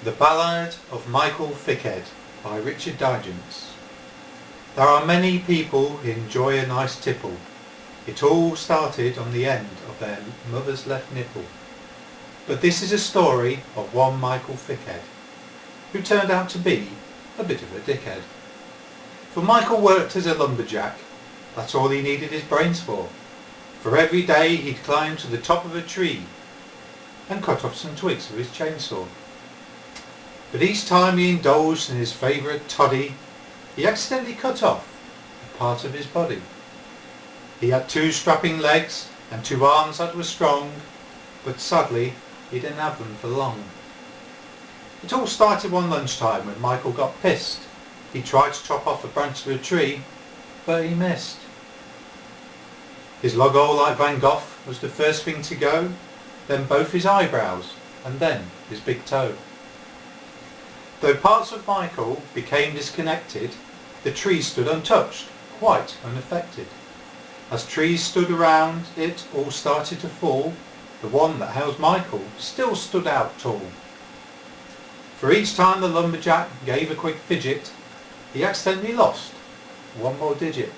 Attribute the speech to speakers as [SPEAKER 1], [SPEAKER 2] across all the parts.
[SPEAKER 1] The Ballad of Micheal Thickhead by Richard Digence. There are many people who enjoy a nice tipple. It all started on the end of their mother's left nipple. But this is a story of one Micheal Thickhead, who turned out to be a bit of a dickhead. For Micheal worked as a lumberjack. That's all he needed his brains for. For every day he'd climb to the top of a tree and cut off some twigs with his chainsaw. But each time he indulged in his favourite toddy, he accidentally cut off a part of his body. He had 2 strapping legs and 2 arms that were strong, but sadly he didn't have them for long. It all started one lunchtime when Micheal got pissed. He tried to chop off a branch of a tree, but he missed. His log hole like Van Gogh was the first thing to go, then both his eyebrows, and then his big toe. Though parts of Micheal became disconnected, the tree stood untouched, quite unaffected. As trees stood around it all started to fall, the one that housed Micheal still stood out tall. For each time the lumberjack gave a quick fidget, he accidentally lost 1 more digit.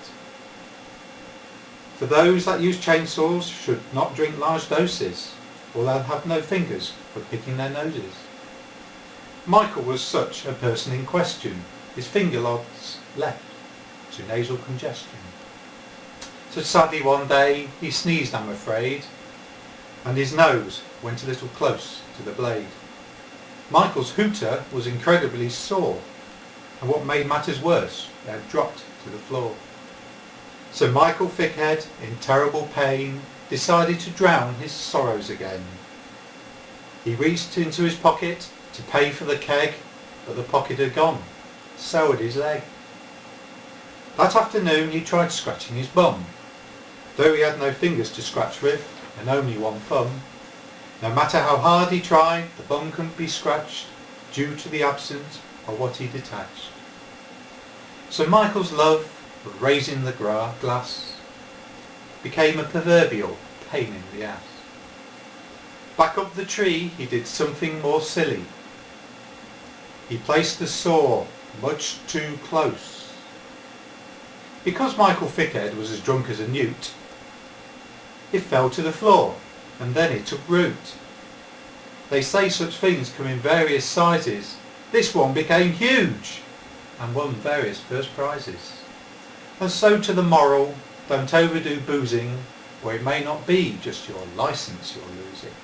[SPEAKER 1] For those that use chainsaws should not drink large doses, or they'll have no fingers for picking their noses. Micheal was such a person in question. His finger lobes left to nasal congestion. So sadly one day he sneezed, I'm afraid, and his nose went a little close to the blade. Micheal's hooter was incredibly sore, and what made matters worse, it had dropped to the floor. So Micheal Thickhead, in terrible pain, decided to drown his sorrows again. He reached into his pocket to pay for the keg, but the pocket had gone, so had his leg. That afternoon he tried scratching his bum, though he had no fingers to scratch with and only 1 thumb. No matter how hard he tried, the bum couldn't be scratched due to the absence of what he detached. So Micheal's love of raising the glass became a proverbial pain in the ass. Back up the tree he did something more silly. He placed the saw much too close. Because Micheal Thickhead was as drunk as a newt, it fell to the floor and then it took root. They say such things come in various sizes. This one became huge and won various first prizes. And so to the moral, don't overdo boozing, or it may not be just your licence you're losing.